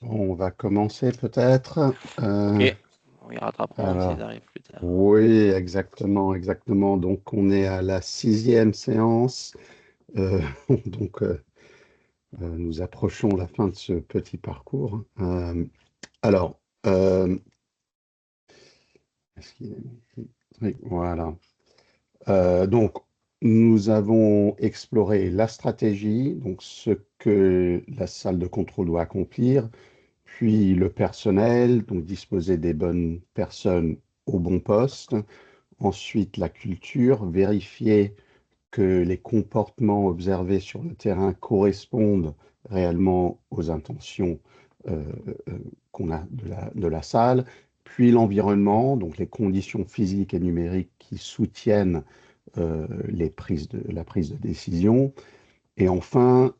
Bon, on va commencer peut-être. Ok, on y rattraperont s'ils Alors, arrivent plus tard. oui, exactement, exactement. Donc, on est à la sixième séance. Euh, donc, nous approchons la fin de ce petit parcours. Alors, est-ce qu'il est- oui, voilà. Donc, nous avons exploré la stratégie, donc ce que la salle de contrôle doit accomplir, puis le personnel, donc disposer des bonnes personnes au bon poste. Ensuite, la culture, vérifier que les comportements observés sur le terrain correspondent réellement aux intentions euh, euh, qu'on a de la salle. Puis l'environnement, donc les conditions physiques et numériques qui soutiennent la prise de décision. Et enfin,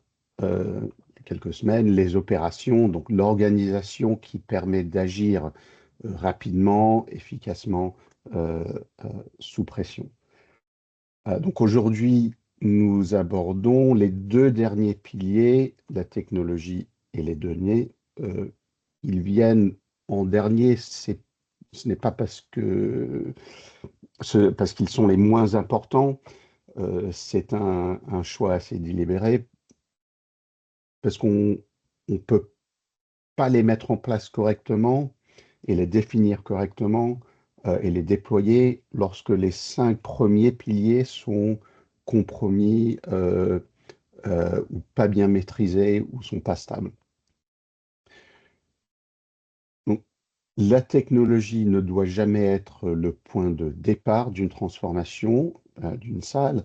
quelques semaines, les opérations, donc l'organisation qui permet d'agir rapidement, efficacement, euh, euh, sous pression. Donc aujourd'hui, nous abordons les deux derniers piliers, la technologie et les données. Euh, Ils viennent en dernier, ce n'est pas parce qu'ils sont les moins importants, c'est un choix assez délibéré, parce qu'on ne peut pas les mettre en place correctement et les définir correctement et les déployer lorsque les cinq premiers piliers sont compromis ou pas bien maîtrisés ou sont pas stables. Donc, la technologie ne doit jamais être le point de départ d'une transformation d'une salle.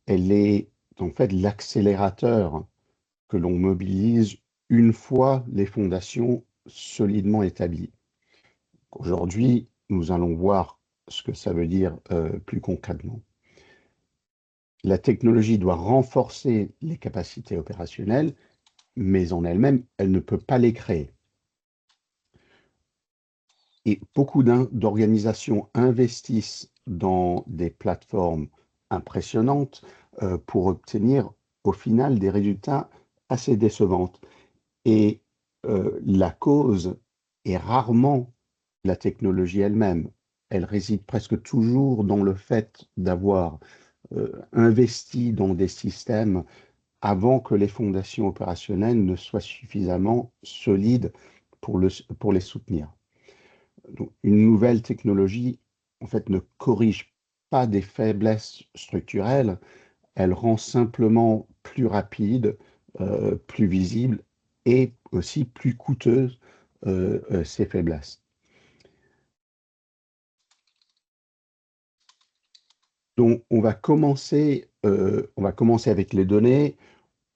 Elle est en fait l'accélérateur que l'on mobilise une fois les fondations solidement établies. Aujourd'hui, nous allons voir ce que ça veut dire plus concrètement. La technologie doit renforcer les capacités opérationnelles, mais en elle-même, elle ne peut pas les créer. Et beaucoup d'organisations investissent dans des plateformes impressionnantes pour obtenir au final des résultats assez décevants. Et la cause est rarement la technologie elle-même. Elle réside presque toujours dans le fait d'avoir investi dans des systèmes avant que les fondations opérationnelles ne soient suffisamment solides pour les soutenir. Donc, une nouvelle technologie, en fait, ne corrige pas des faiblesses structurelles, elle rend simplement plus rapide, plus visible et aussi plus coûteuse ces faiblesses. Donc, on va commencer avec les données.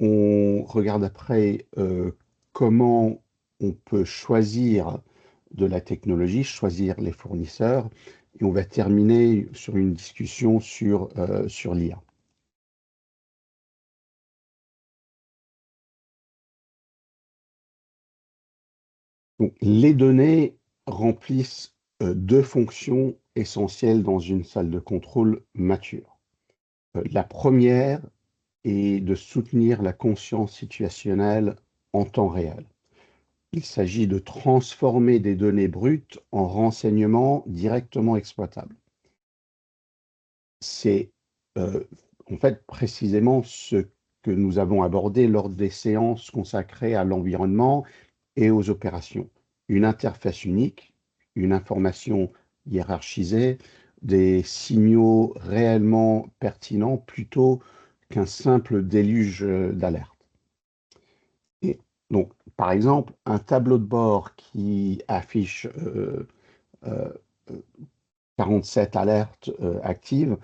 On regarde après comment on peut choisir de la technologie, choisir les fournisseurs, et on va terminer sur une discussion sur l'IA. Donc, les données remplissent deux fonctions essentielles dans une salle de contrôle mature. La première est de soutenir la conscience situationnelle en temps réel. Il s'agit de transformer des données brutes en renseignements directement exploitables. C'est en fait précisément ce que nous avons abordé lors des séances consacrées à l'environnement et aux opérations. Une interface unique, une information hiérarchisée, des signaux réellement pertinents plutôt qu'un simple déluge d'alerte. Et donc, par exemple, un tableau de bord qui affiche euh, 47 alertes actives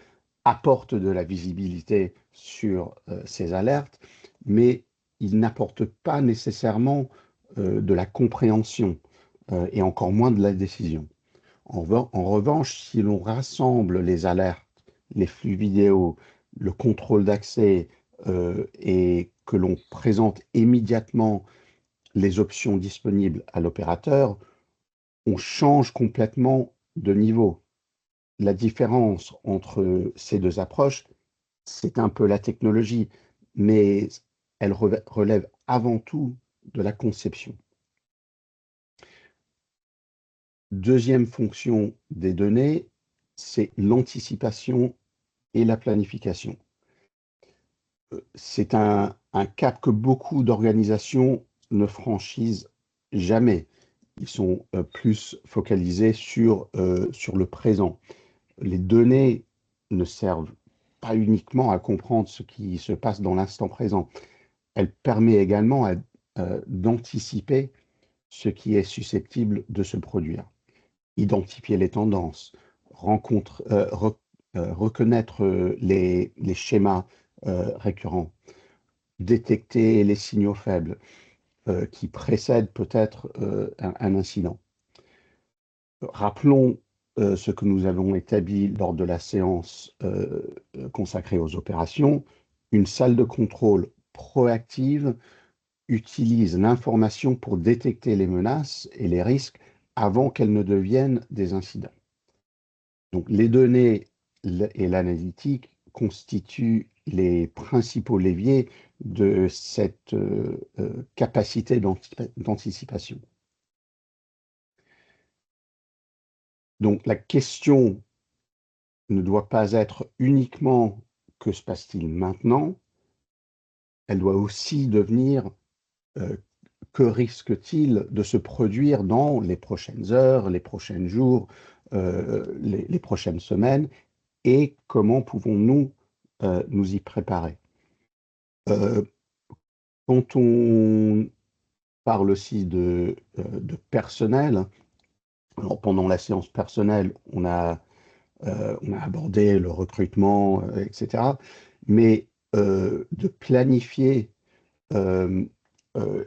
apporte de la visibilité sur ces alertes, mais il n'apporte pas nécessairement de la compréhension et encore moins de la décision. En revanche, si l'on rassemble les alertes, les flux vidéo, le contrôle d'accès et que l'on présente immédiatement les options disponibles à l'opérateur, on change complètement de niveau. La différence entre ces deux approches, c'est un peu la technologie, mais elle relève avant tout de la conception. Deuxième fonction des données, c'est l'anticipation et la planification. C'est un cap que beaucoup d'organisations ne franchissent jamais. Ils sont plus focalisés sur le présent. Les données ne servent pas uniquement à comprendre ce qui se passe dans l'instant présent. Elles permettent également d'anticiper ce qui est susceptible de se produire, identifier les tendances, reconnaître les schémas récurrents, détecter les signaux faibles qui précèdent peut-être un incident. Rappelons ce que nous avons établi lors de la séance consacrée aux opérations. Une salle de contrôle proactive utilise l'information pour détecter les menaces et les risques avant qu'elles ne deviennent des incidents. Donc, les données et l'analytique constituent les principaux leviers de cette capacité d'anticipation. Donc, la question ne doit pas être uniquement que se passe-t-il maintenant, elle doit aussi devenir que risque-t-il de se produire dans les prochaines heures, les prochains jours, les prochaines semaines, et comment pouvons-nous nous y préparer. Quand on parle aussi de personnel, alors pendant la séance personnelle, on a abordé le recrutement, etc. Mais de planifier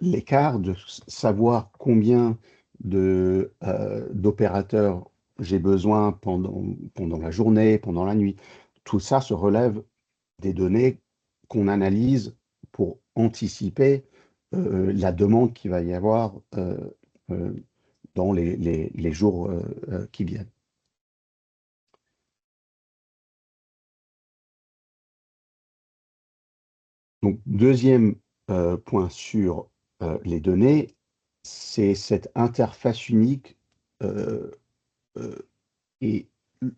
l'écart, de savoir combien d'opérateurs j'ai besoin pendant la journée, pendant la nuit, tout ça se relève des données qu'on analyse pour anticiper la demande qu'il va y avoir dans les jours qui viennent. Donc, deuxième point sur les données, c'est cette interface unique et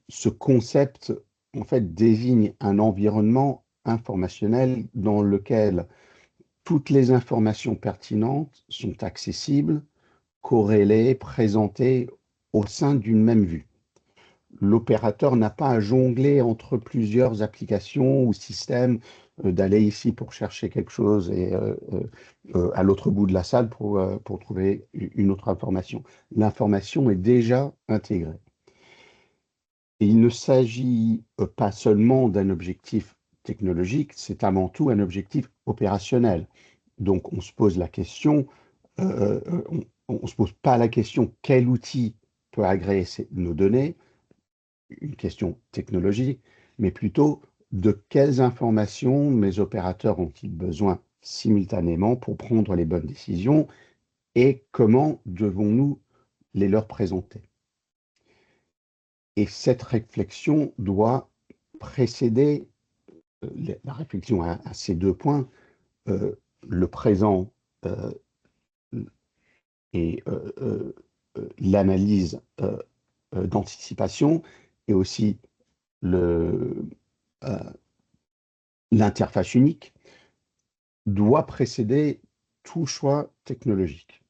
ce concept, en fait, désigne un environnement informationnel dans lequel toutes les informations pertinentes sont accessibles, corrélées, présentées au sein d'une même vue. L'opérateur n'a pas à jongler entre plusieurs applications ou systèmes, d'aller ici pour chercher quelque chose et à l'autre bout de la salle pour trouver une autre information. L'information est déjà intégrée. Et il ne s'agit pas seulement d'un objectif technologique, c'est avant tout un objectif opérationnel. Donc on se pose la question, on ne se pose pas la question quel outil peut agréger nos données, une question technologique, mais plutôt de quelles informations mes opérateurs ont-ils besoin simultanément pour prendre les bonnes décisions et comment devons-nous les leur présenter. Et cette réflexion doit précéder la réflexion à ces deux points, le présent et l'analyse d'anticipation et aussi l'interface unique doit précéder tout choix technologique.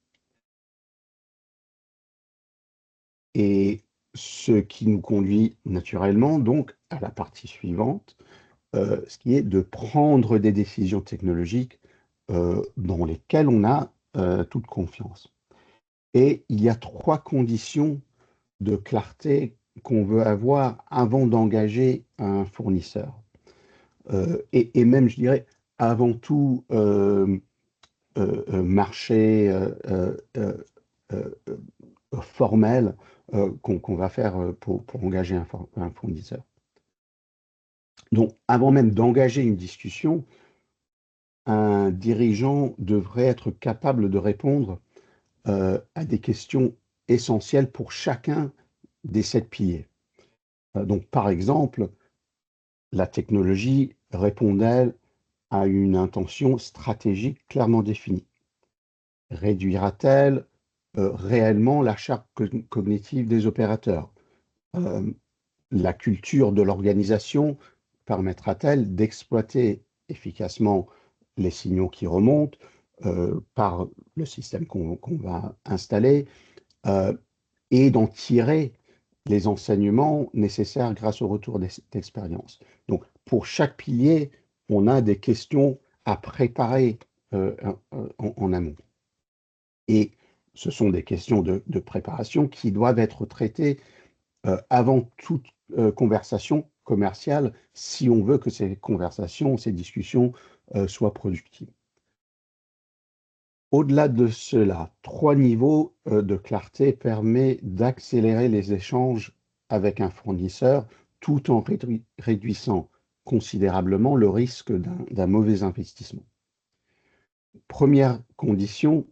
Et ce qui nous conduit naturellement donc à la partie suivante, ce qui est de prendre des décisions technologiques dans lesquelles on a toute confiance. Et il y a 3 conditions de clarté qu'on veut avoir avant d'engager un fournisseur. Et même, je dirais, avant tout marché formel qu'on va faire pour engager un fournisseur. Donc, avant même d'engager une discussion, un dirigeant devrait être capable de répondre à des questions essentielles pour chacun des 7 piliers. Donc, par exemple, la technologie répond-elle à une intention stratégique clairement définie? Réduira-t-elle réellement la charte cognitive des opérateurs. La culture de l'organisation permettra-t-elle d'exploiter efficacement les signaux qui remontent par le système qu'on va installer et d'en tirer les enseignements nécessaires grâce au retour d'expérience. Donc, pour chaque pilier, on a des questions à préparer en amont. Et ce sont des questions de préparation qui doivent être traitées avant toute conversation commerciale, si on veut que ces conversations, ces discussions soient productives. Au-delà de cela, 3 niveaux de clarté permettent d'accélérer les échanges avec un fournisseur tout en réduisant considérablement le risque d'un mauvais investissement. Première condition,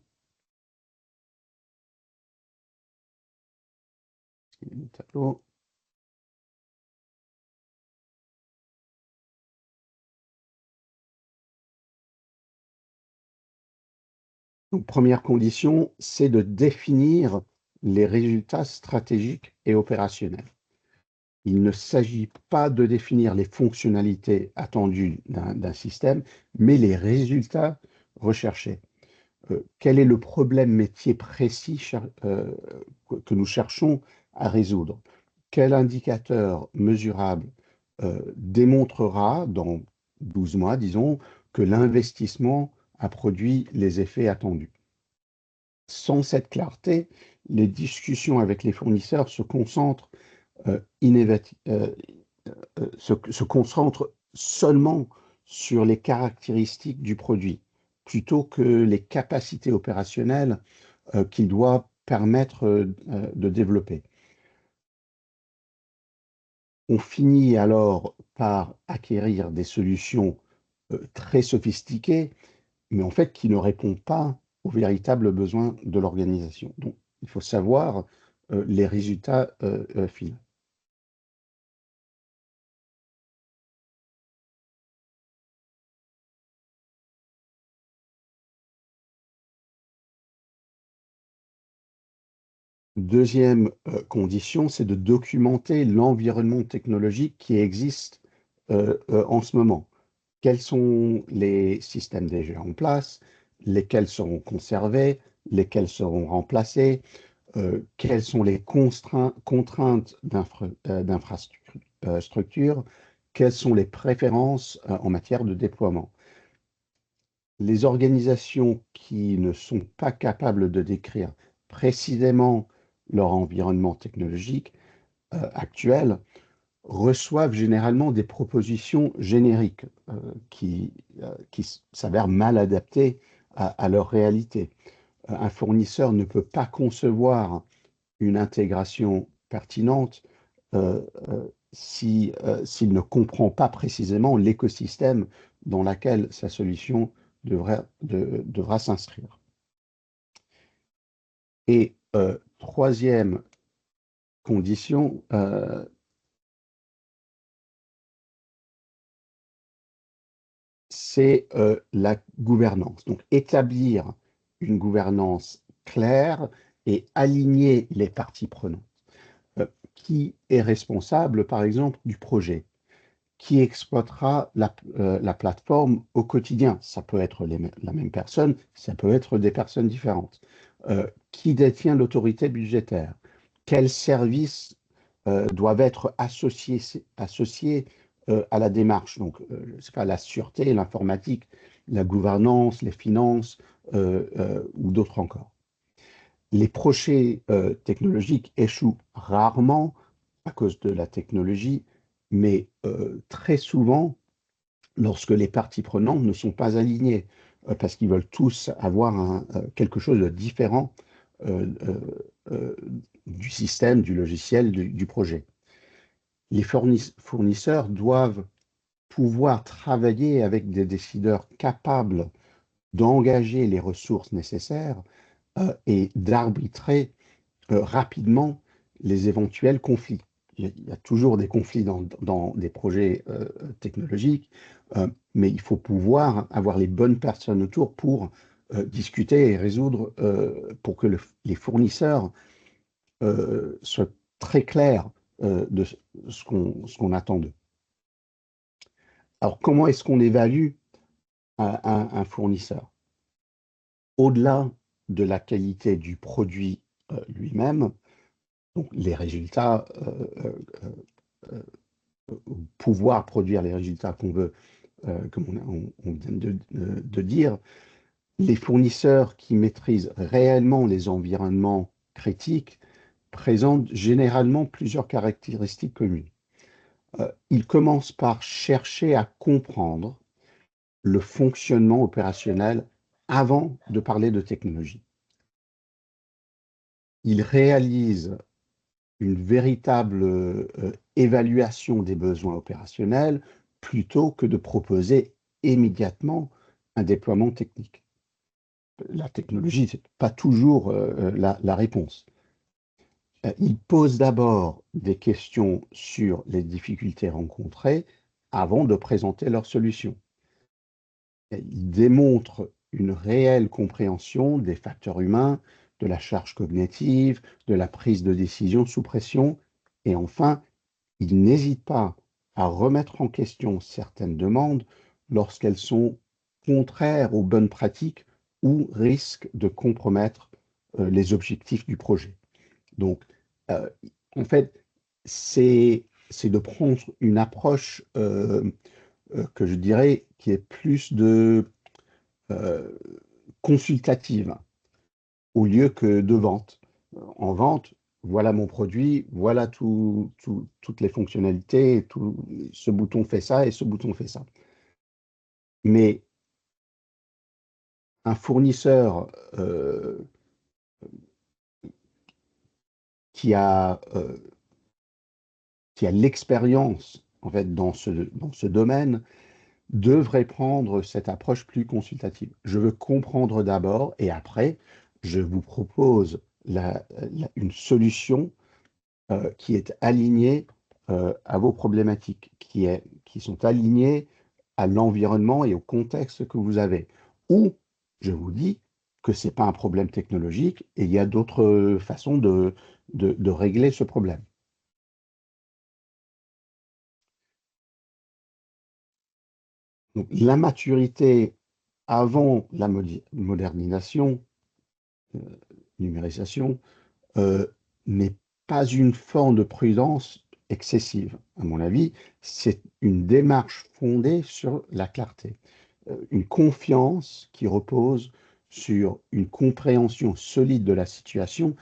tableau. Donc, première condition, c'est de définir les résultats stratégiques et opérationnels. Il ne s'agit pas de définir les fonctionnalités attendues d'un système, mais les résultats recherchés. Quel est le problème métier précis que nous cherchons à résoudre? Quel indicateur mesurable démontrera dans 12 mois, disons, que l'investissement a produit les effets attendus? Sans cette clarté, les discussions avec les fournisseurs se concentrent se concentre seulement sur les caractéristiques du produit, plutôt que les capacités opérationnelles qu'il doit permettre de développer. On finit alors par acquérir des solutions très sophistiquées, mais en fait qui ne répondent pas aux véritables besoins de l'organisation. Donc, il faut savoir les résultats finaux. Deuxième condition, c'est de documenter l'environnement technologique qui existe en ce moment. Quels sont les systèmes déjà en place, lesquels seront conservés, lesquels seront remplacés, quelles sont les contraintes d'infrastructure, quelles sont les préférences en matière de déploiement. Les organisations qui ne sont pas capables de décrire précisément leur environnement technologique actuel reçoivent généralement des propositions génériques qui s'avèrent mal adaptées à leur réalité. Un fournisseur ne peut pas concevoir une intégration pertinente s'il ne comprend pas précisément l'écosystème dans lequel sa solution devra s'inscrire. Et troisième condition, c'est la gouvernance. Donc, établir une gouvernance claire et aligner les parties prenantes. Qui est responsable, par exemple, du projet? Qui exploitera la plateforme au quotidien? Ça peut être la même personne, ça peut être des personnes différentes. Qui détient l'autorité budgétaire? Quels services doivent être associés à la démarche? Donc, je sais pas, la sûreté, l'informatique, la gouvernance, les finances ou d'autres encore. Les projets technologiques échouent rarement à cause de la technologie, mais très souvent lorsque les parties prenantes ne sont pas alignées, parce qu'ils veulent tous avoir quelque chose de différent du système, du logiciel, du projet. Les fournisseurs doivent pouvoir travailler avec des décideurs capables d'engager les ressources nécessaires et d'arbitrer rapidement les éventuels conflits. Il y a toujours des conflits dans des projets technologiques, mais il faut pouvoir avoir les bonnes personnes autour pour discuter et résoudre pour que les fournisseurs soient très clairs de ce qu'on attend d'eux. Alors, comment est-ce qu'on évalue un fournisseur? Au-delà de la qualité du produit lui-même, donc les résultats, pouvoir produire les résultats qu'on veut, comme on vient de dire, les fournisseurs qui maîtrisent réellement les environnements critiques présentent généralement plusieurs caractéristiques communes. Ils commencent par chercher à comprendre le fonctionnement opérationnel avant de parler de technologie. Ils réalisent une véritable évaluation des besoins opérationnels plutôt que de proposer immédiatement un déploiement technique. La technologie, ce n'est pas toujours la réponse. Ils posent d'abord des questions sur les difficultés rencontrées avant de présenter leurs solutions. Ils démontrent une réelle compréhension des facteurs humains, de la charge cognitive, de la prise de décision sous pression, et enfin, ils n'hésitent pas à remettre en question certaines demandes lorsqu'elles sont contraires aux bonnes pratiques ou risquent de compromettre les objectifs du projet. Donc, en fait, c'est de prendre une approche que je dirais qui est plus de consultative au lieu que de vente. En vente, voilà mon produit, voilà toutes les fonctionnalités, ce bouton fait ça et ce bouton fait ça. Mais un fournisseur qui a l'expérience en fait dans ce domaine devrait prendre cette approche plus consultative. Je veux comprendre d'abord et après, je vous propose une solution qui est alignée à vos problématiques, qui sont alignées à l'environnement et au contexte que vous avez. Ou je vous dis que ce n'est pas un problème technologique et il y a d'autres façons de régler ce problème. Donc, la maturité avant la modernisation, numérisation, n'est pas une forme de prudence excessive. À mon avis, c'est une démarche fondée sur la clarté, une confiance qui repose sur une compréhension solide de la situation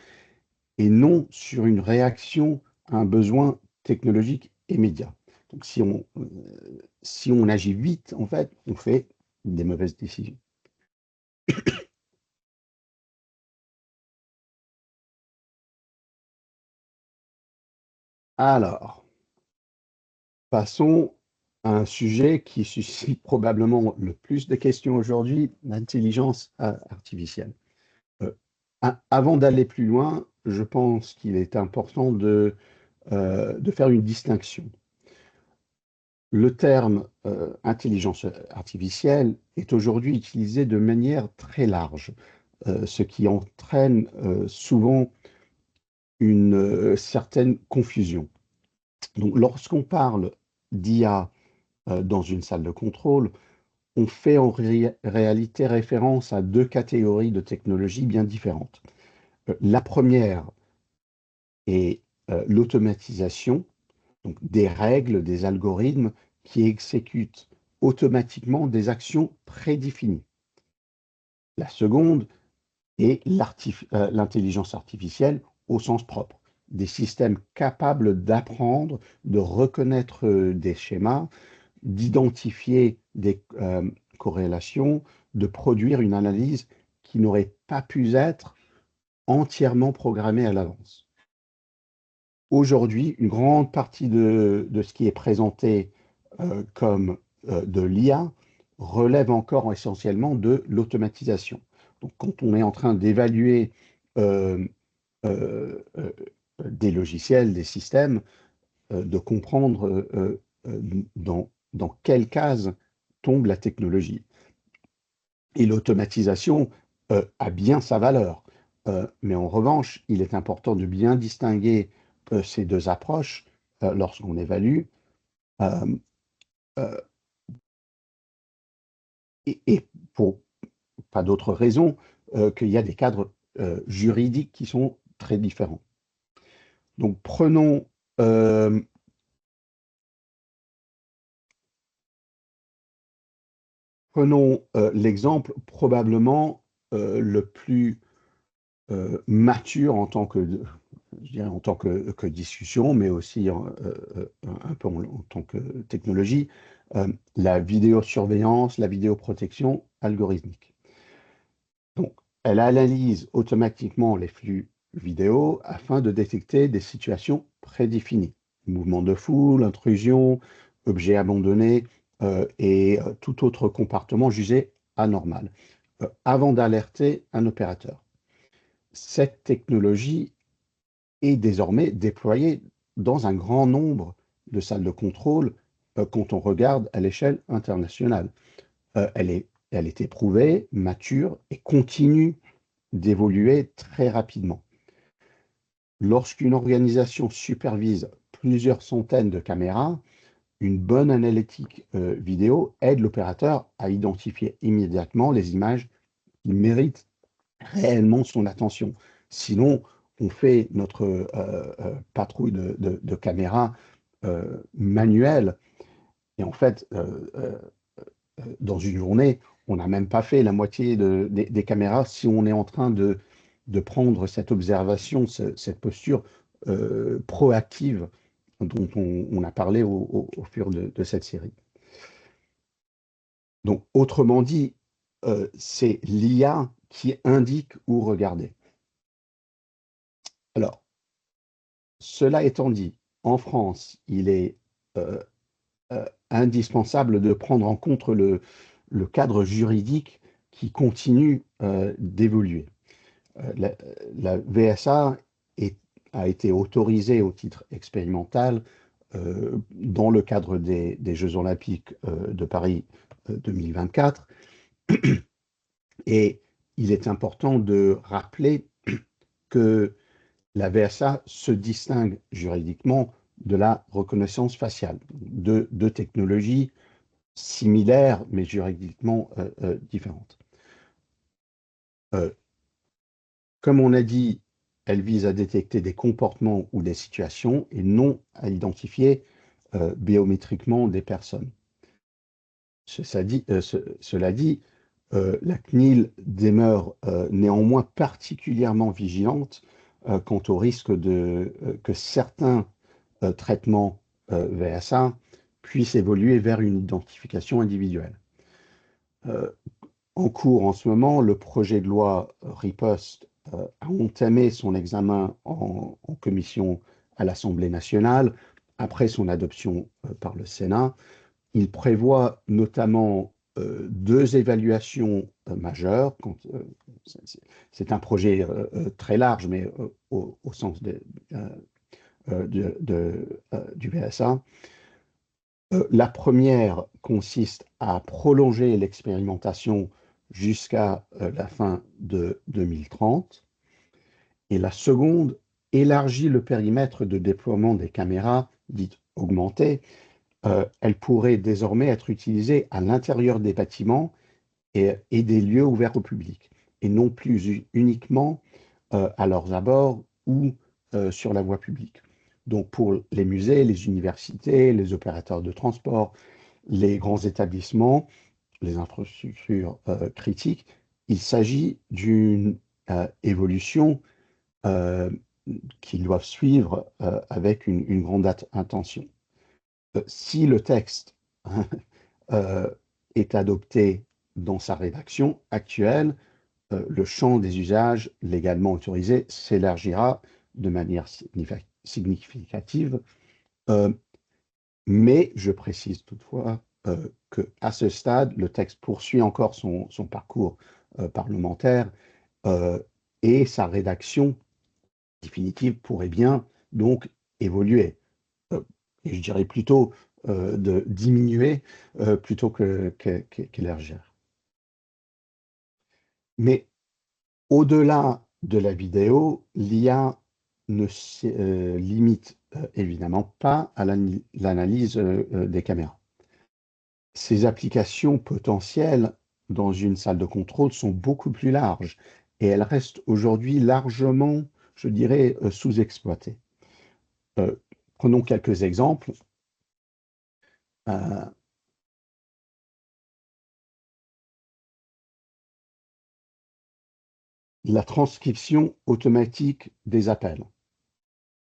et non sur une réaction à un besoin technologique immédiat. Donc, si on agit vite, en fait, on fait des mauvaises décisions. Alors, passons à un sujet qui suscite probablement le plus de questions aujourd'hui, l'intelligence artificielle. Avant d'aller plus loin, je pense qu'il est important de faire une distinction. Le terme intelligence artificielle est aujourd'hui utilisé de manière très large, ce qui entraîne souvent une certaine confusion. Donc, lorsqu'on parle d'IA dans une salle de contrôle, on fait en réalité référence à deux catégories de technologies bien différentes. La première est l'automatisation, donc des règles, des algorithmes qui exécutent automatiquement des actions prédéfinies. La seconde est l'intelligence artificielle au sens propre, des systèmes capables d'apprendre, de reconnaître des schémas, d'identifier des corrélations, de produire une analyse qui n'aurait pas pu être entièrement programmée à l'avance. Aujourd'hui, une grande partie de ce qui est présenté comme de l'IA relève encore essentiellement de l'automatisation. Donc, quand on est en train d'évaluer des logiciels, des systèmes, de comprendre dans quelle case tombe la technologie. Et l'automatisation a bien sa valeur. Mais en revanche, il est important de bien distinguer ces deux approches lorsqu'on évalue. Euh, euh, et pour pas d'autre raison qu'il y a des cadres juridiques qui sont très différents. Donc prenons l'exemple probablement le plus mature en tant que, je dirais en tant que discussion, mais aussi un peu en tant que technologie, la vidéosurveillance, la vidéoprotection algorithmique. Donc, elle analyse automatiquement les flux vidéo afin de détecter des situations prédéfinies. Mouvement de foule, intrusion, objets abandonnés et tout autre comportement jugé anormal, avant d'alerter un opérateur. Cette technologie est désormais déployée dans un grand nombre de salles de contrôle quand on regarde à l'échelle internationale. Elle est éprouvée, mature et continue d'évoluer très rapidement. Lorsqu'une organisation supervise plusieurs centaines de caméras, une bonne analytique vidéo aide l'opérateur à identifier immédiatement les images qui méritent réellement son attention. Sinon, on fait notre patrouille de caméras manuelle et en fait, dans une journée, on n'a même pas fait la moitié des caméras si on est en train de prendre cette observation, cette posture proactive dont on a parlé au fur de cette série. Donc, autrement dit, c'est l'IA qui indique où regarder. Alors, cela étant dit, en France, il est indispensable de prendre en compte le cadre juridique qui continue d'évoluer. La VSA a été autorisée au titre expérimental dans le cadre des Jeux olympiques de Paris 2024. Et il est important de rappeler que la VSA se distingue juridiquement de la reconnaissance faciale, deux technologies similaires mais juridiquement différentes. Comme on a dit, elle vise à détecter des comportements ou des situations et non à identifier biométriquement des personnes. Cela dit, la CNIL demeure néanmoins particulièrement vigilante quant au risque que certains traitements VSA puissent évoluer vers une identification individuelle. En cours en ce moment, le projet de loi Riposte a entamé son examen en commission à l'Assemblée nationale après son adoption par le Sénat. Il prévoit notamment deux évaluations majeures. C'est un projet très large, mais au sens du VSA. La première consiste à prolonger l'expérimentation jusqu'à la fin de 2030. Et la seconde élargit le périmètre de déploiement des caméras dites augmentées. Elles pourraient désormais être utilisées à l'intérieur des bâtiments et des lieux ouverts au public, et non plus uniquement à leurs abords ou sur la voie publique. Donc pour les musées, les universités, les opérateurs de transport, les grands établissements, les infrastructures critiques, il s'agit d'une évolution qu'ils doivent suivre avec une grande attention. Si le texte est adopté dans sa rédaction actuelle, le champ des usages légalement autorisés s'élargira de manière significative, mais je précise toutefois qu'à ce stade, le texte poursuit encore son parcours parlementaire et sa rédaction définitive pourrait bien donc évoluer. Et je dirais plutôt de diminuer plutôt qu'élargir. Mais au-delà de la vidéo, l'IA ne se limite évidemment pas à l'analyse des caméras. Ces applications potentielles dans une salle de contrôle sont beaucoup plus larges et elles restent aujourd'hui largement, je dirais, sous-exploitées. Prenons quelques exemples. La transcription automatique des appels,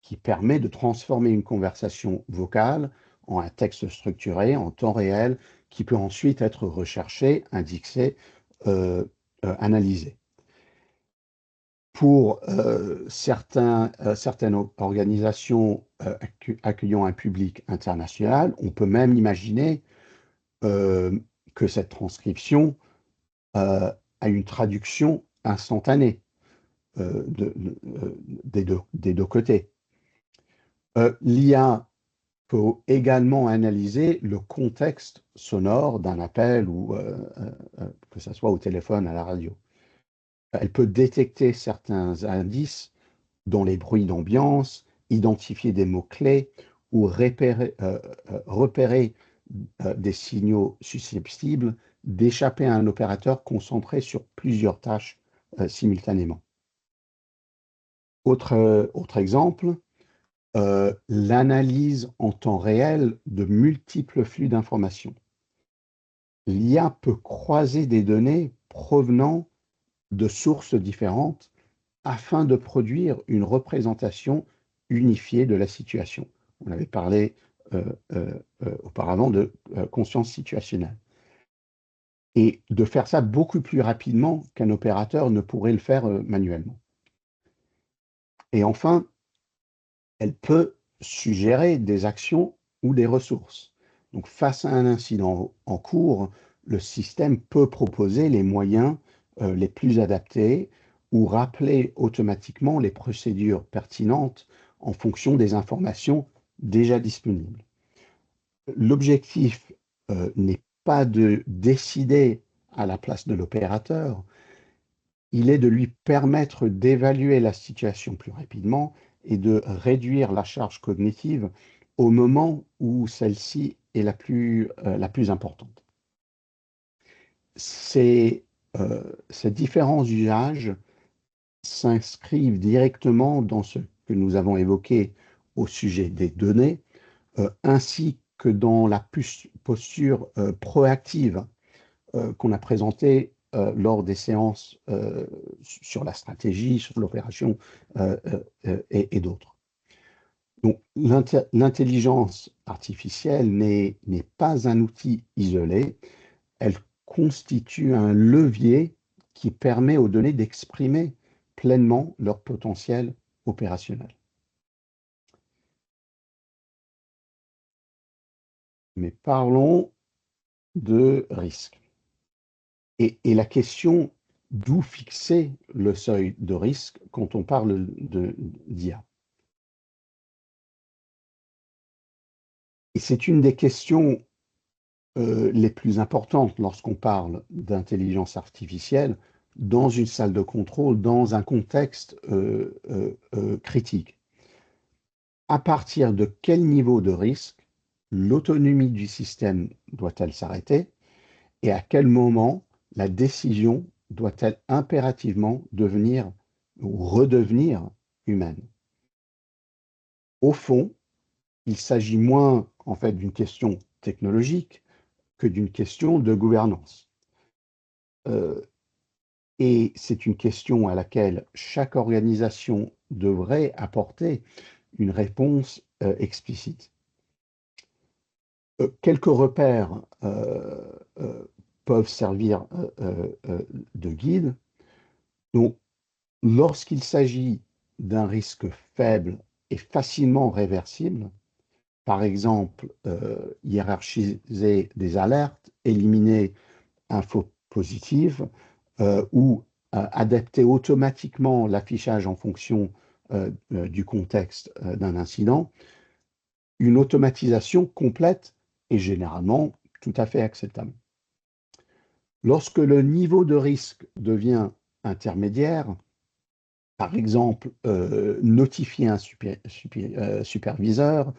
qui permet de transformer une conversation vocale en un texte structuré en temps réel, qui peut ensuite être recherché, indexé, analysé. Pour certaines organisations accueillant un public international, on peut même imaginer que cette transcription a une traduction instantanée des deux côtés. L'IA peut également analyser le contexte sonore d'un appel ou que ce soit au téléphone, à la radio. Elle peut détecter certains indices dans les bruits d'ambiance, identifier des mots-clés ou repérer des signaux susceptibles d'échapper à un opérateur concentré sur plusieurs tâches simultanément. Autre exemple, l'analyse en temps réel de multiples flux d'informations. L'IA peut croiser des données provenant de sources différentes afin de produire une représentation unifiée de la situation. On avait parlé auparavant de conscience situationnelle. Et de faire ça beaucoup plus rapidement qu'un opérateur ne pourrait le faire manuellement. Et enfin, elle peut suggérer des actions ou des ressources. Donc, face à un incident en cours, le système peut proposer les moyens les plus adaptés ou rappeler automatiquement les procédures pertinentes en fonction des informations déjà disponibles. L'objectif n'est pas de décider à la place de l'opérateur, il est de lui permettre d'évaluer la situation plus rapidement et de réduire la charge cognitive au moment où celle-ci est la plus importante. Ces différents usages s'inscrivent directement dans ce que nous avons évoqué au sujet des données, ainsi que dans la posture proactive qu'on a présentée lors des séances sur la stratégie, sur l'opération et d'autres. Donc, l'intelligence artificielle n'est pas un outil isolé, elle constitue un levier qui permet aux données d'exprimer pleinement leur potentiel opérationnel. Mais parlons de risque. Et la question d'où fixer le seuil de risque quand on parle d'IA. Et c'est une des questions les plus importantes lorsqu'on parle d'intelligence artificielle dans une salle de contrôle, dans un contexte critique. À partir de quel niveau de risque l'autonomie du système doit-elle s'arrêter et à quel moment la décision doit-elle impérativement devenir ou redevenir humaine? Au fond, il s'agit moins en fait d'une question technologique que d'une question de gouvernance. Et c'est une question à laquelle chaque organisation devrait apporter une réponse explicite. Quelques repères peuvent servir de guide. Donc, lorsqu'il s'agit d'un risque faible et facilement réversible, par exemple, hiérarchiser des alertes, éliminer infos positives ou adapter automatiquement l'affichage en fonction du contexte d'un incident, une automatisation complète est généralement tout à fait acceptable. Lorsque le niveau de risque devient intermédiaire, par exemple, notifier un superviseur,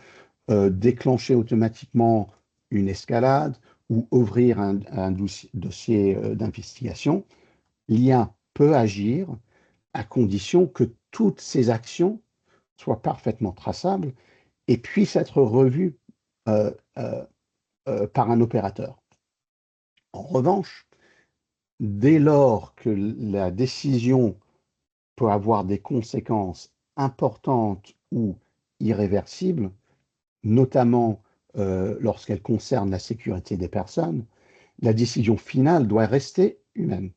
déclencher automatiquement une escalade ou ouvrir un dossier d'investigation. L'IA peut agir à condition que toutes ces actions soient parfaitement traçables et puissent être revues euh, euh, par un opérateur. En revanche, dès lors que la décision peut avoir des conséquences importantes ou irréversibles, notamment lorsqu'elle concerne la sécurité des personnes, la décision finale doit rester humaine.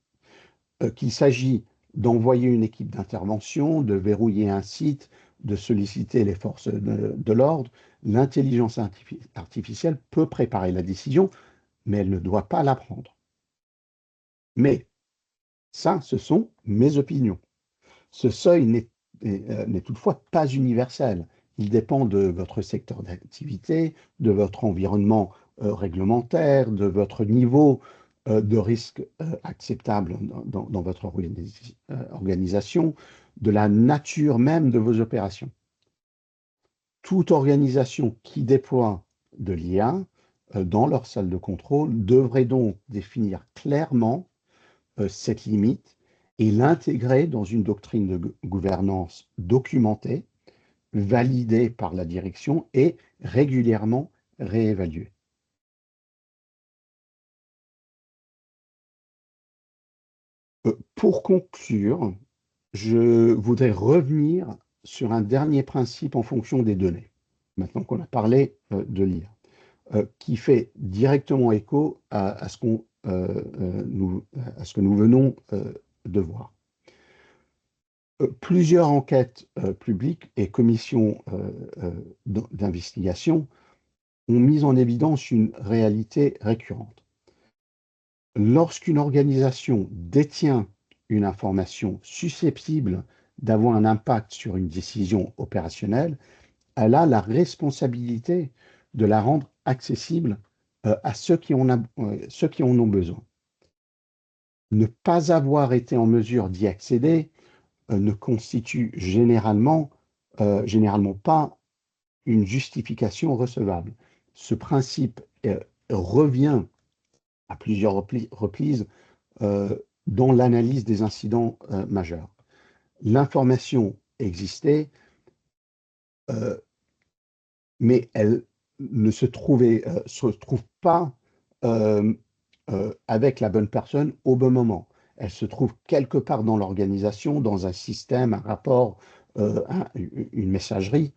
Qu'il s'agit d'envoyer une équipe d'intervention, de verrouiller un site, de solliciter les forces de l'ordre, l'intelligence artificielle peut préparer la décision, mais elle ne doit pas la prendre. Mais ça, ce sont mes opinions. Ce seuil n'est toutefois pas universel. Il dépend de votre secteur d'activité, de votre environnement réglementaire, de votre niveau de risque acceptable dans votre organisation, de la nature même de vos opérations. Toute organisation qui déploie de l'IA dans leur salle de contrôle devrait donc définir clairement cette limite et l'intégrer dans une doctrine de gouvernance documentée, validée par la direction et régulièrement réévaluée. Pour conclure, je voudrais revenir sur un dernier principe en fonction des données, maintenant qu'on a parlé de l'IA, qui fait directement écho à ce que nous venons de voir. Plusieurs enquêtes publiques et commissions d'investigation ont mis en évidence une réalité récurrente. Lorsqu'une organisation détient une information susceptible d'avoir un impact sur une décision opérationnelle, elle a la responsabilité de la rendre accessible à ceux qui en ont besoin. Ne pas avoir été en mesure d'y accéder ne constitue généralement pas une justification recevable. Ce principe revient à plusieurs reprises dans l'analyse des incidents majeurs. L'information existait, mais elle ne se trouve pas avec la bonne personne au bon moment. Elle se trouve quelque part dans l'organisation, dans un système, un rapport, une messagerie,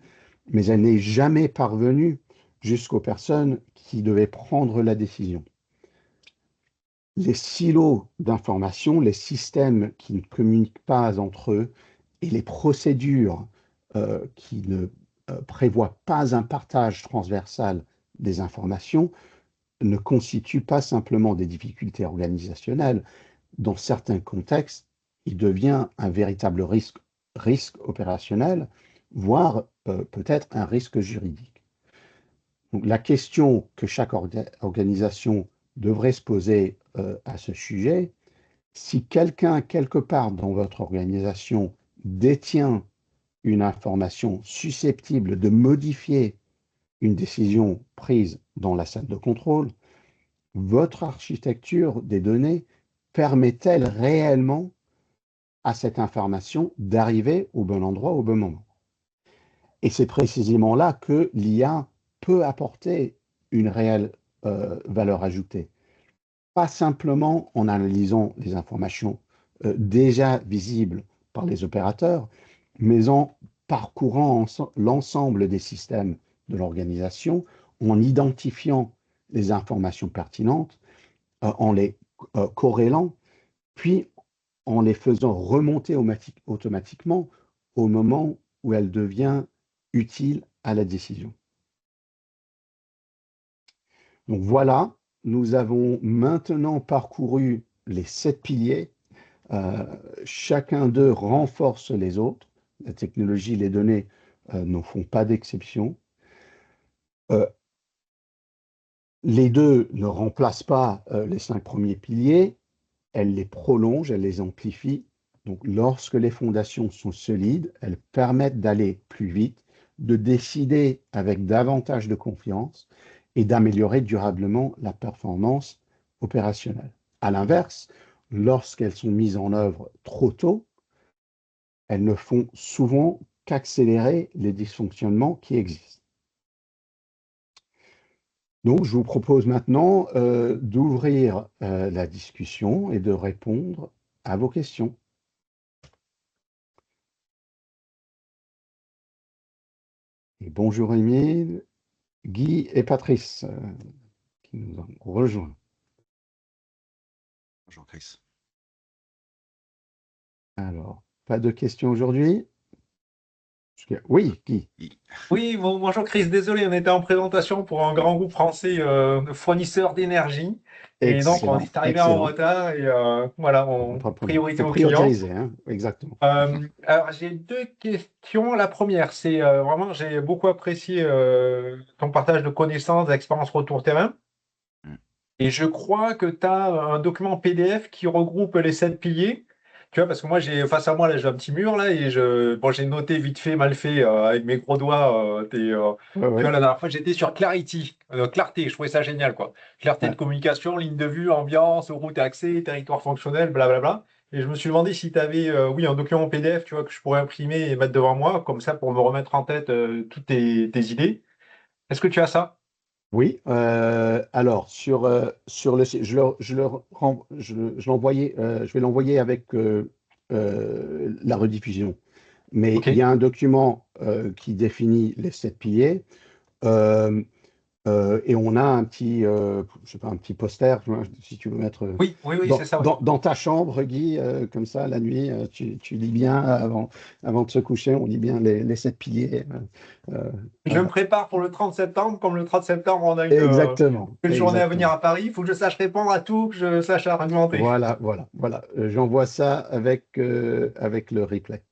mais elle n'est jamais parvenue jusqu'aux personnes qui devaient prendre la décision. Les silos d'information, les systèmes qui ne communiquent pas entre eux et les procédures qui ne prévoient pas un partage transversal des informations ne constituent pas simplement des difficultés organisationnelles. Dans certains contextes, il devient un véritable risque opérationnel, voire peut-être un risque juridique. Donc, la question que chaque organisation devrait se poser à ce sujet, si quelqu'un, quelque part dans votre organisation, détient une information susceptible de modifier une décision prise dans la salle de contrôle, votre architecture des données permet-elle réellement à cette information d'arriver au bon endroit au bon moment? Et c'est précisément là que l'IA peut apporter une réelle valeur ajoutée. Pas simplement en analysant les informations déjà visibles par les opérateurs, mais en parcourant l'ensemble des systèmes de l'organisation, en identifiant les informations pertinentes, en les corrélant, puis en les faisant remonter automatiquement au moment où elle devient utile à la décision. Donc voilà, nous avons maintenant parcouru les 7 piliers. Chacun d'eux renforce les autres. La technologie, les données n'en font pas d'exception. Les deux ne remplacent pas les 5 premiers piliers, elles les prolongent, elles les amplifient, Donc, lorsque les fondations sont solides, elles permettent d'aller plus vite, de décider avec davantage de confiance et d'améliorer durablement la performance opérationnelle. À l'inverse, lorsqu'elles sont mises en œuvre trop tôt, elles ne font souvent qu'accélérer les dysfonctionnements qui existent. Donc, je vous propose maintenant d'ouvrir la discussion et de répondre à vos questions. Et bonjour Émile, Guy et Patrice qui nous ont rejoints. Bonjour Chris. Alors, pas de questions aujourd'hui? Oui, Guy. Oui, bonjour Chris, désolé, on était en présentation pour un grand groupe français fournisseur d'énergie. Et donc, on est arrivé en retard et voilà, on priorité aux clients. Hein, exactement. Alors, j'ai deux questions. La première, c'est vraiment, j'ai beaucoup apprécié ton partage de connaissances, d'expériences retour terrain. Et je crois que tu as un document PDF qui regroupe les 7 piliers. Tu vois, parce que moi, face à moi, là, j'ai un petit mur, là, et j'ai noté vite fait, mal fait, avec mes gros doigts. Tu vois, la dernière fois, j'étais sur Clarity, clarté, je trouvais ça génial, quoi. Clarté de communication, ligne de vue, ambiance, route et accès, territoire fonctionnel, blablabla. Et je me suis demandé si tu avais, oui, un document PDF, tu vois, que je pourrais imprimer et mettre devant moi, comme ça, pour me remettre en tête toutes tes idées. Est-ce que tu as ça? Oui, alors sur le site, je vais l'envoyer avec la rediffusion. Mais il y a un document qui définit les 7 piliers. Et on a un petit, je sais pas, un petit poster, si tu veux mettre oui, c'est ça. Dans ta chambre, Guy, comme ça, la nuit, tu lis bien avant de se coucher, on lit bien les 7 piliers. Je me prépare pour le 30 septembre. Comme le 30 septembre, on a une journée à venir à Paris. Il faut que je sache répondre à tout, que je sache argumenter. Voilà. J'envoie ça avec le replay.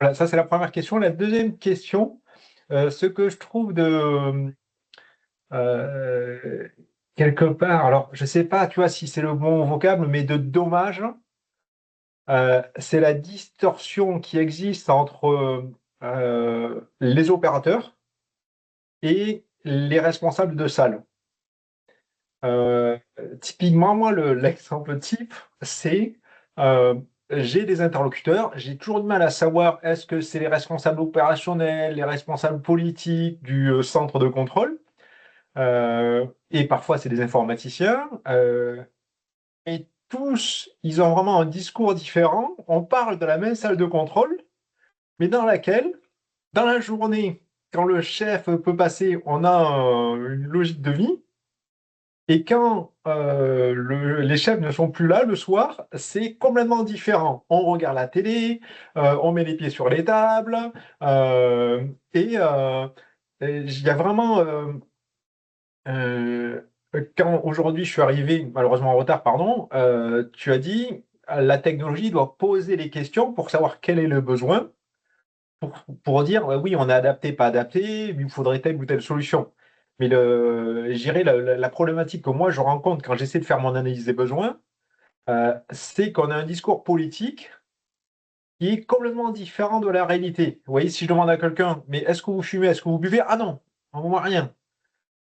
Voilà, ça, c'est la première question. La deuxième question, ce que je trouve de quelque part, alors je ne sais pas, tu vois, si c'est le bon vocable, mais de dommage, c'est la distorsion qui existe entre les opérateurs et les responsables de salle. Typiquement, moi, l'exemple type, c'est j'ai des interlocuteurs, j'ai toujours du mal à savoir est-ce que c'est les responsables opérationnels, les responsables politiques du centre de contrôle, et parfois c'est des informaticiens, et tous, ils ont vraiment un discours différent. On parle de la même salle de contrôle, mais dans laquelle, dans la journée, quand le chef peut passer, on a une logique de vie. Et quand les chefs ne sont plus là le soir, c'est complètement différent. On regarde la télé, on met les pieds sur les tables, et il y a vraiment... quand aujourd'hui je suis arrivé, malheureusement en retard, pardon, tu as dit la technologie doit poser les questions pour savoir quel est le besoin, pour dire oui, on a adapté, pas adapté, il faudrait telle ou telle solution. Mais je dirais la problématique que moi je rencontre quand j'essaie de faire mon analyse des besoins, c'est qu'on a un discours politique qui est complètement différent de la réalité. Vous voyez, si je demande à quelqu'un, mais est-ce que vous fumez, est-ce que vous buvez? Ah non, on ne voit rien.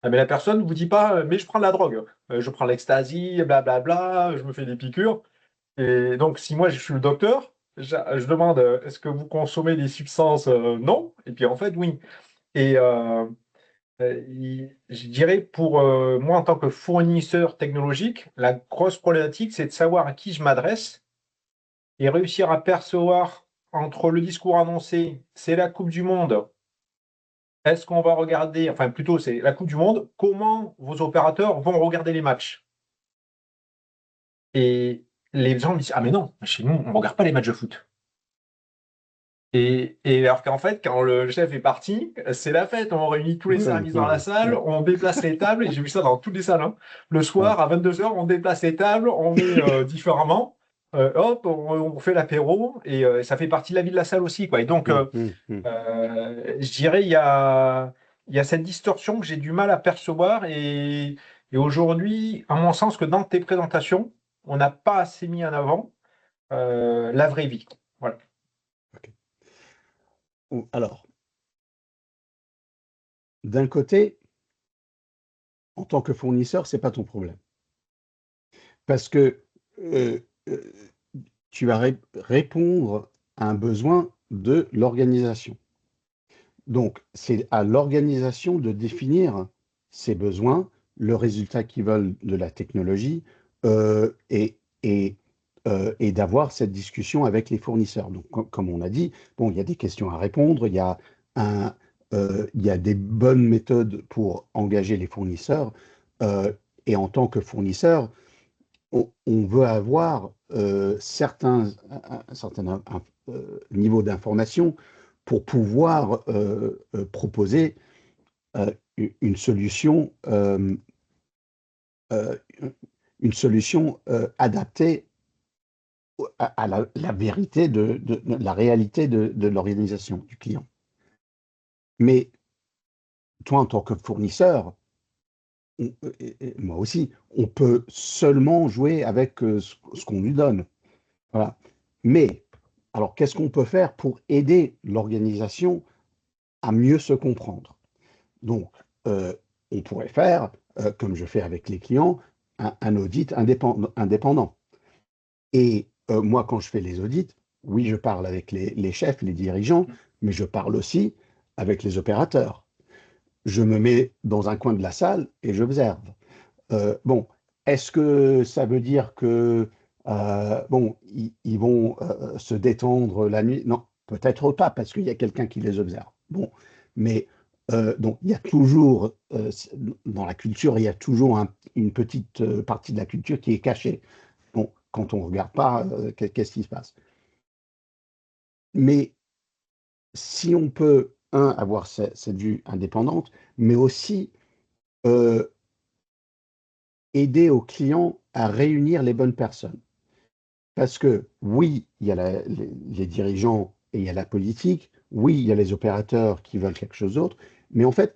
Ah, mais la personne ne vous dit pas, mais je prends de la drogue, je prends l'ecstasy, blablabla, je me fais des piqûres. Et donc, si moi je suis le docteur, je demande, est-ce que vous consommez des substances? Non. Et puis en fait, oui. Et je dirais pour moi, en tant que fournisseur technologique, la grosse problématique, c'est de savoir à qui je m'adresse et réussir à percevoir entre le discours annoncé, c'est la Coupe du Monde. Est-ce qu'on va regarder, enfin plutôt c'est la Coupe du Monde, comment vos opérateurs vont regarder les matchs? Et les gens me disent, ah mais non, chez nous, on ne regarde pas les matchs de foot. Et alors qu'en fait, quand le chef est parti, c'est la fête. On réunit tous les services dans la salle, on déplace les tables, et j'ai vu ça dans toutes les salles. Hein. Le soir, à 22h, on déplace les tables, on met différemment. Hop, on fait l'apéro, et ça fait partie de la vie de la salle aussi, quoi. Et donc, je dirais, il y a cette distorsion que j'ai du mal à percevoir. Et aujourd'hui, à mon sens, que dans tes présentations, on n'a pas assez mis en avant la vraie vie. Voilà. Okay. Alors, d'un côté, en tant que fournisseur, ce n'est pas ton problème. Parce que tu vas répondre à un besoin de l'organisation. Donc, c'est à l'organisation de définir ses besoins, le résultat qu'ils veulent de la technologie et d'avoir cette discussion avec les fournisseurs. Donc, comme on a dit, bon, il y a des questions à répondre, il y a des bonnes méthodes pour engager les fournisseurs. Et en tant que fournisseur, on veut avoir un certain niveau d'information pour pouvoir proposer une solution, adaptée à la vérité de la réalité de l'organisation du client. Mais toi, en tant que fournisseur, et moi aussi, on peut seulement jouer avec ce qu'on lui donne. Voilà. Mais, alors, qu'est-ce qu'on peut faire pour aider l'organisation à mieux se comprendre? Donc, on pourrait faire, comme je fais avec les clients, un audit indépendant. Et moi, quand je fais les audits, oui, je parle avec les chefs, les dirigeants, mais je parle aussi avec les opérateurs. Je me mets dans un coin de la salle et j'observe. Bon, est-ce que ça veut dire que bon, ils vont se détendre la nuit? Non, peut-être pas, parce qu'il y a quelqu'un qui les observe. Bon, mais donc il y a toujours dans la culture, il y a toujours une petite partie de la culture qui est cachée. Bon, quand on ne regarde pas, qu'est-ce qui se passe? Mais si on peut, avoir cette vue indépendante, mais aussi aider aux clients à réunir les bonnes personnes. Parce que oui, il y a les dirigeants et il y a la politique, oui, il y a les opérateurs qui veulent quelque chose d'autre, mais en fait,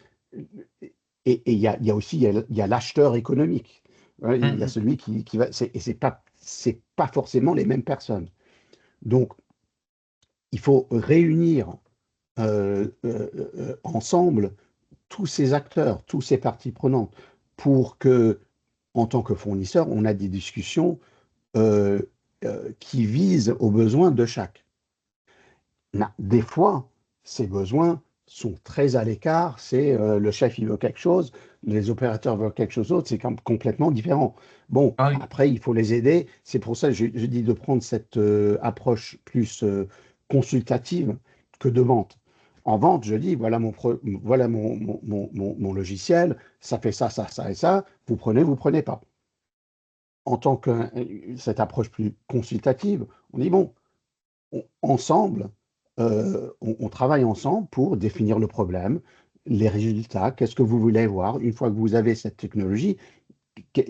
et il y a aussi il y a l'acheteur économique. Ouais, il y a celui qui va, et c'est pas forcément les mêmes personnes. Donc, il faut réunir ensemble tous ces acteurs, tous ces parties prenantes, pour que, en tant que fournisseur, on a des discussions qui visent aux besoins de chaque. Des fois, ces besoins sont très à l'écart, c'est le chef il veut quelque chose, les opérateurs veulent quelque chose d'autre, c'est complètement différent. Bon, Ah oui. après, il faut les aider, c'est pour ça que je dis de prendre cette approche plus consultative que de vente. En vente, je dis, voilà mon logiciel, ça fait ça, ça, ça et ça, vous prenez pas. En tant que cette approche plus consultative, on dit, bon, ensemble, on travaille ensemble pour définir le problème, les résultats, qu'est-ce que vous voulez voir. Une fois que vous avez cette technologie,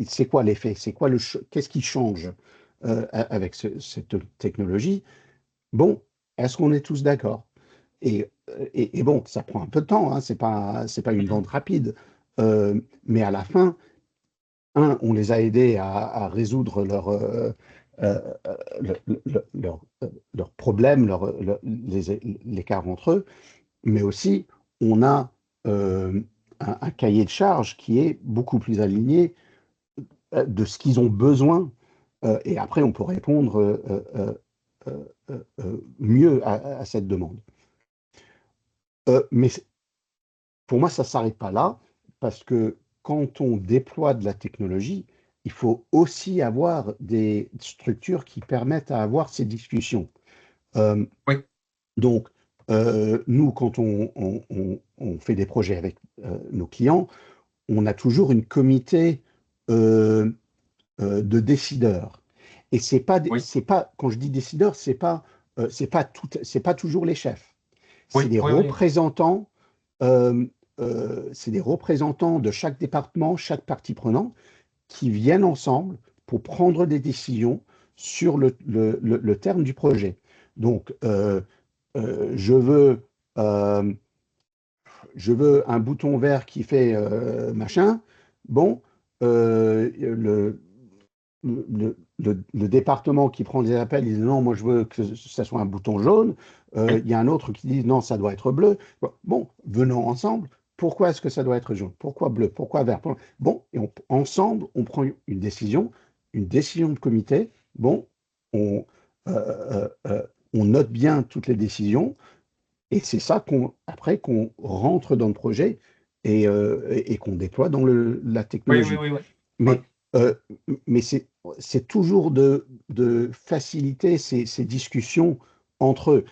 c'est quoi l'effet? Qu'est-ce qui change avec cette technologie? Bon, est-ce qu'on est tous d'accord? Et bon, ça prend un peu de temps, hein, c'est pas une vente rapide. Mais à la fin, on les a aidés à résoudre euh, leurs problèmes, l'écart entre eux, mais aussi on a un cahier de charges qui est beaucoup plus aligné de ce qu'ils ont besoin, et après on peut répondre mieux à cette demande. Mais pour moi, ça ne s'arrête pas là, parce que quand on déploie de la technologie, il faut aussi avoir des structures qui permettent à avoir ces discussions. Oui. Donc, nous, quand on fait des projets avec nos clients, on a toujours une comité de décideurs. Et c'est pas, Oui. quand je dis décideurs, c'est pas toujours les chefs. C'est Oui, des oui, oui. représentants c'est des représentants de chaque département, chaque partie prenante, qui viennent ensemble pour prendre des décisions sur le terme du projet. Donc, je veux un bouton vert qui fait machin. Bon, le département qui prend les appels, il dit non, moi je veux que ça soit un bouton jaune. Il y a un autre qui dit non, ça doit être bleu. Bon, venons ensemble. Pourquoi est-ce que ça doit être jaune? Pourquoi bleu? Pourquoi vert? Bon, et ensemble, on prend une décision de comité. Bon, on, on note bien toutes les décisions. Et c'est ça après qu'on rentre dans le projet et qu'on déploie dans la Oui, technologie. oui, oui. Mais, euh, mais c'est toujours de faciliter ces discussions entre eux.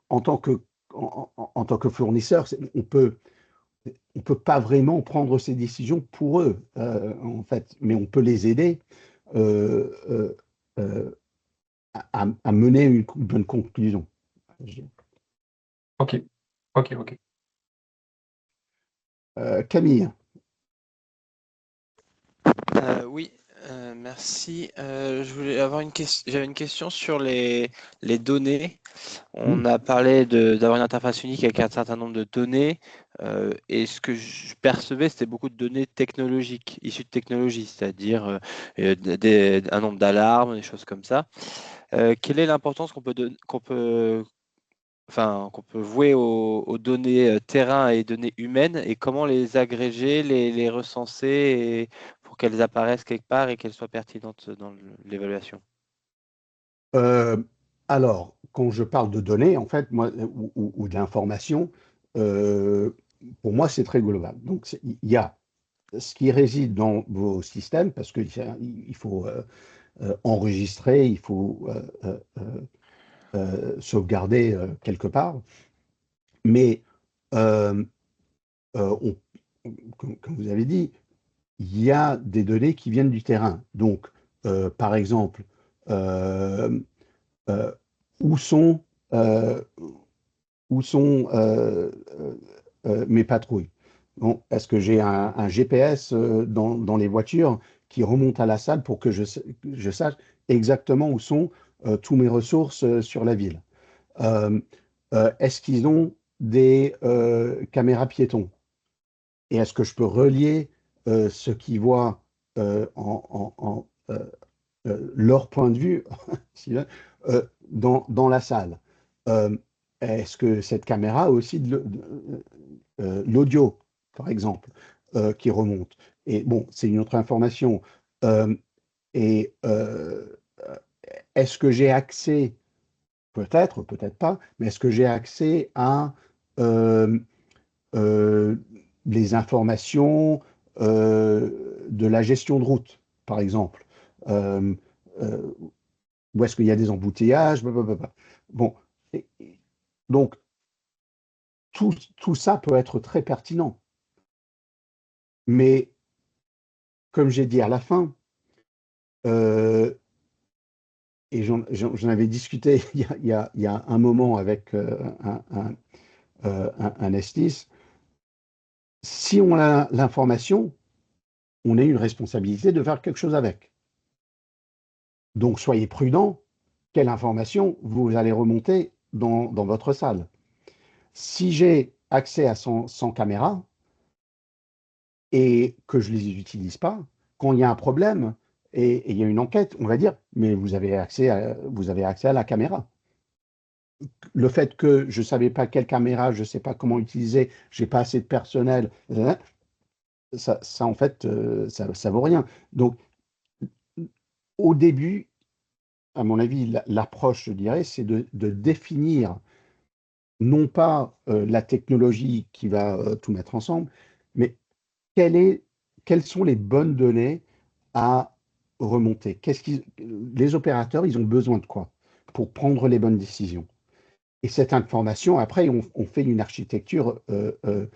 En tant que, en tant que fournisseur, on peut pas vraiment prendre ces décisions pour eux, en fait, mais on peut les aider euh, euh, euh, à mener une bonne conclusion. Ok, ok, ok. Camille. Oui, merci. Je voulais avoir j'avais une question sur les données. On a parlé d'avoir une interface unique avec un certain nombre de données. Et ce que je percevais, c'était beaucoup de données technologiques, issues de technologies, c'est-à-dire un nombre d'alarmes, des choses comme ça. Quelle est l'importance qu'on peut vouer aux données terrain et données humaines et comment les agréger, les recenser pour qu'elles apparaissent quelque part et qu'elles soient pertinentes dans l'évaluation. Euh, alors, quand je parle de données, en fait, moi, ou d'informations, euh, pour moi, c'est très global. Donc, il y a ce qui réside dans vos systèmes, parce qu'il faut enregistrer, il faut sauvegarder quelque part. Mais, euh, on- comme vous avez dit, il y a des données qui viennent du terrain. Donc, par exemple, euh, euh, où sont, euh, où sont mes patrouilles? Bon, est-ce que j'ai un GPS dans les voitures qui remonte à la salle pour que je sache exactement où sont tous mes ressources sur la ville? Euh, Est-ce qu'ils ont des caméras piétons? Et est-ce que je peux relier ce qu'ils voient leur point de vue dans la salle? Euh, Est-ce que cette caméra a aussi l'audio, par exemple, qui remonte? Et bon, c'est une autre information. Euh, et est-ce que j'ai accès, peut-être, peut-être pas, mais est-ce que j'ai accès à euh, euh, les informations de la gestion de route, par exemple? Euh, euh, Où est-ce qu'il y a des embouteillages, blablabla. Bon, donc tout ça peut être très pertinent. Mais comme j'ai dit à la fin, euh, et j'en avais discuté il y a un moment avec un Estis, si on a l'information, on a une responsabilité de faire quelque chose avec. Donc soyez prudent, quelle information vous allez remonter dans votre salle. Si j'ai accès à 100 caméras, et que je ne les utilise pas, quand il y a un problème et il y a une enquête, on va dire, mais vous avez accès à la caméra. Le fait que je ne savais pas quelle caméra, je ne sais pas comment utiliser, je n'ai pas assez de personnel, ça en fait, ça vaut rien. Donc, au début, à mon avis, l'approche, je dirais, c'est de définir non pas la technologie qui va tout mettre ensemble, mais quelle est, quelles sont les bonnes données à remonter? Les opérateurs, ils ont besoin de quoi pour prendre les bonnes décisions? Et cette information, après, on fait une architecture de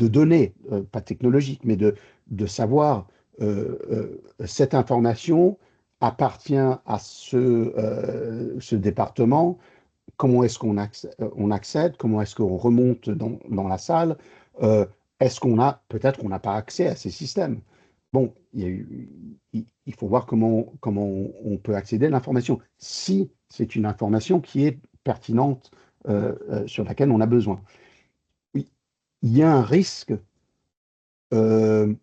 données, pas technologique, mais de savoir cette information appartient à ce département, comment est-ce on accède, comment est-ce qu'on remonte dans la salle, est-ce peut-être qu'on n'a pas accès à ces systèmes. Bon, il faut voir comment on peut accéder à l'information, si c'est une information qui est pertinente, sur laquelle on a besoin. Oui, il y a un risque, euh,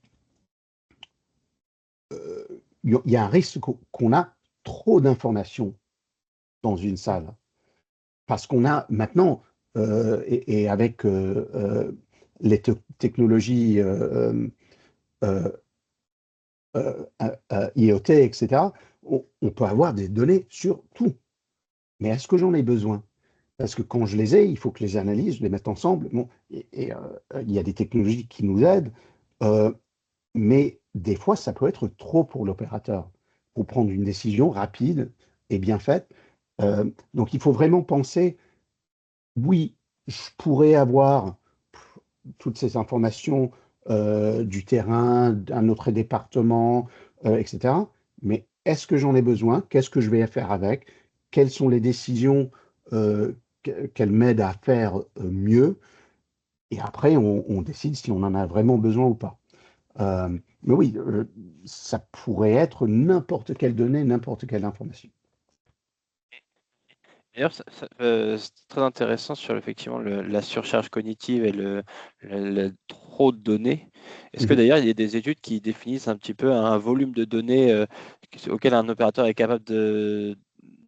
il y a un risque qu'on a trop d'informations dans une salle. Parce qu'on a maintenant, et avec les technologies IoT, etc., on peut avoir des données sur tout. Mais est-ce que j'en ai besoin? Parce que quand je les ai, il faut que je les analyse, je les mette ensemble. Bon, il y a des technologies qui nous aident, mais des fois, ça peut être trop pour l'opérateur, pour prendre une décision rapide et bien faite. Donc, il faut vraiment penser, oui, je pourrais avoir toutes ces informations du terrain, d'un autre département, etc. Mais est-ce que j'en ai besoin? Qu'est-ce que je vais faire avec? Quelles sont les décisions qu'elles m'aident à faire mieux? Et après, on décide si on en a vraiment besoin ou pas. Mais oui, ça pourrait être n'importe quelle donnée, n'importe quelle information. D'ailleurs, c'est très intéressant sur effectivement la surcharge cognitive et le trop de données. Est-ce que d'ailleurs il y a des études qui définissent un petit peu un volume de données auquel un opérateur est capable de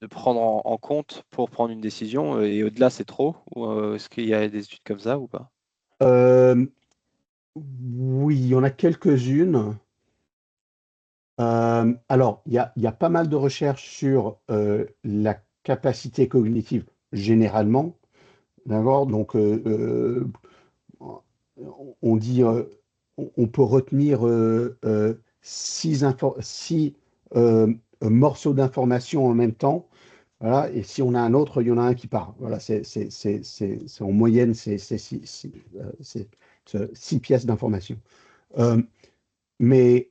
prendre en compte pour prendre une décision et au-delà c'est trop? Ou est-ce qu'il y a des études comme ça ou pas? Oui, il y en a quelques-unes. Alors, il y a pas mal de recherches sur la capacité cognitive généralement. D'accord? Donc, on dit, on peut retenir six morceaux d'informations en même temps. Voilà, et si on a un autre, il y en a un qui part. Voilà, en moyenne, c'est six pièces d'information. Mais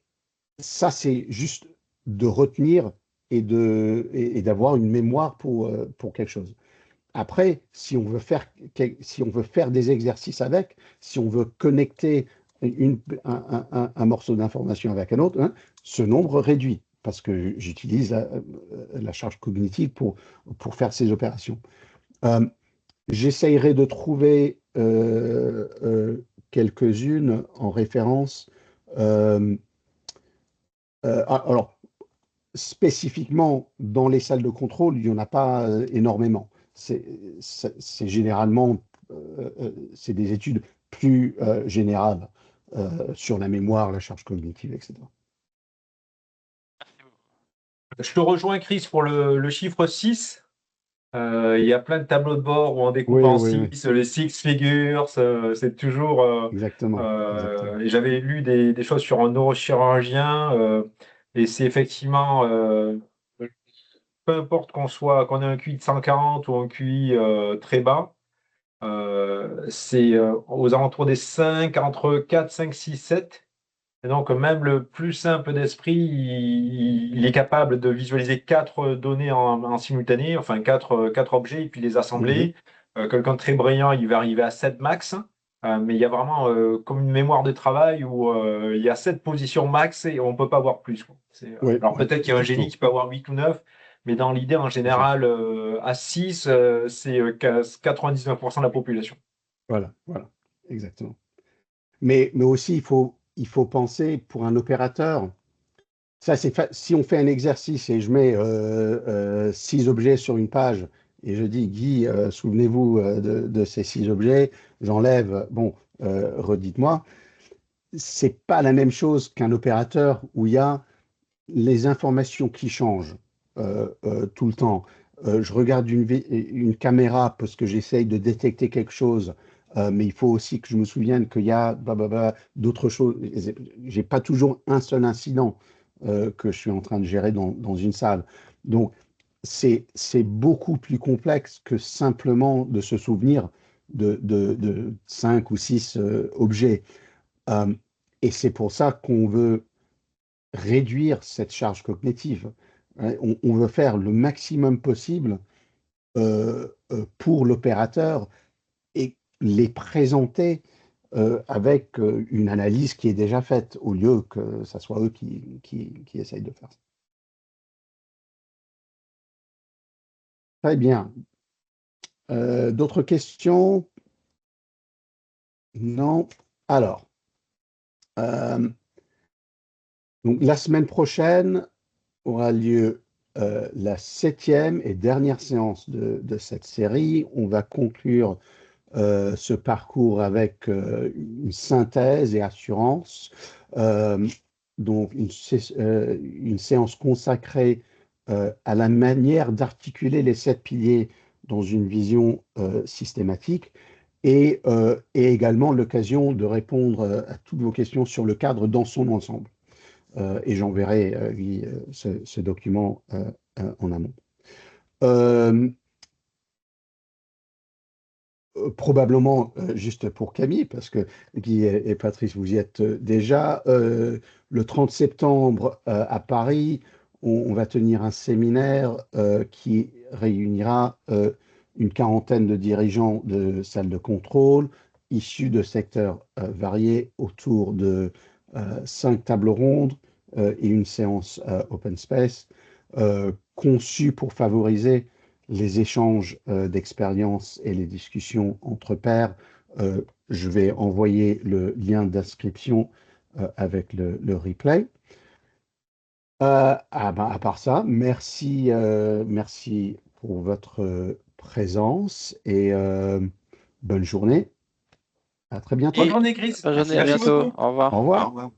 ça, c'est juste de retenir et d'avoir une mémoire pour quelque chose. Après, si on veut faire des exercices avec, si on veut connecter un morceau d'information avec un autre, hein, ce nombre réduit parce que j'utilise la charge cognitive pour faire ces opérations. J'essayerai de trouver quelques-unes en référence. Euh, alors, spécifiquement dans les salles de contrôle, il n'y en a pas énormément. C'est généralement c'est des études plus générales sur la mémoire, la charge cognitive, etc. Je te rejoins, Chris, pour le chiffre 6. Il y a plein de tableaux de bord où on découpe Oui, en oui, 6, oui, les six figures, c'est toujours. exactement, exactement. Et j'avais lu des choses sur un neurochirurgien, et c'est effectivement, peu importe qu'on ait un QI de 140 ou un QI très bas, c'est aux alentours des 5, entre 4, 5, 6, 7. Et donc, même le plus simple d'esprit, il est capable de visualiser quatre données en simultané, enfin quatre objets, et puis les Mhm, assembler. Quelqu'un de très brillant, il va arriver à 7 max. Mais il y a vraiment comme une mémoire de travail où il y a 7 positions max et on ne peut pas avoir plus, quoi. ouais, Alors ouais, peut-être qu'il y a un génie exactement. qui peut avoir 8 ou 9, mais dans l'idée, en C'est ça. général, à 6, c'est 99% de la population. Voilà, voilà, exactement. Mais aussi, il faut penser pour un opérateur. Ça, si on fait un exercice et je mets 6 objets sur une page et je dis, Guy, souvenez-vous de ces 6 objets, j'enlève, bon, redites-moi, c'est pas la même chose qu'un opérateur où il y a les informations qui changent tout le temps. Je regarde une caméra parce que j'essaye de détecter quelque chose, mais il faut aussi que je me souvienne qu'il y a d'autres choses. J'ai pas toujours un seul incident que je suis en train de gérer dans une salle. Donc, c'est beaucoup plus complexe que simplement de se souvenir de 5 ou 6 objets. Euh, et c'est pour ça qu'on veut réduire cette charge cognitive. Hein. On veut faire le maximum possible pour l'opérateur et les présenter avec une analyse qui est déjà faite, au lieu que ce soit eux qui essayent de faire ça. Très bien. D'autres questions? Non. Alors, donc la semaine prochaine, aura lieu la 7e et dernière séance de cette série. On va conclure ce parcours avec une synthèse et assurance. Donc, une séance consacrée à la manière d'articuler les 7 piliers dans une vision systématique et également l'occasion de répondre à toutes vos questions sur le cadre dans son ensemble. Et j'enverrai ce document en amont. Probablement, juste pour Camille, parce que Guy et Patrice, vous y êtes déjà, le 30 septembre à Paris, on va tenir un séminaire qui réunira une quarantaine de dirigeants de salles de contrôle issus de secteurs variés autour de 5 tables rondes et une séance open space conçue pour favoriser les échanges d'expériences et les discussions entre pairs. Je vais envoyer le lien d'inscription avec le replay. À part ça, merci pour votre présence et bonne journée. À très bientôt. Bonne journée, Chris. Bonne journée, à Merci bientôt. beaucoup. Au revoir. Au revoir.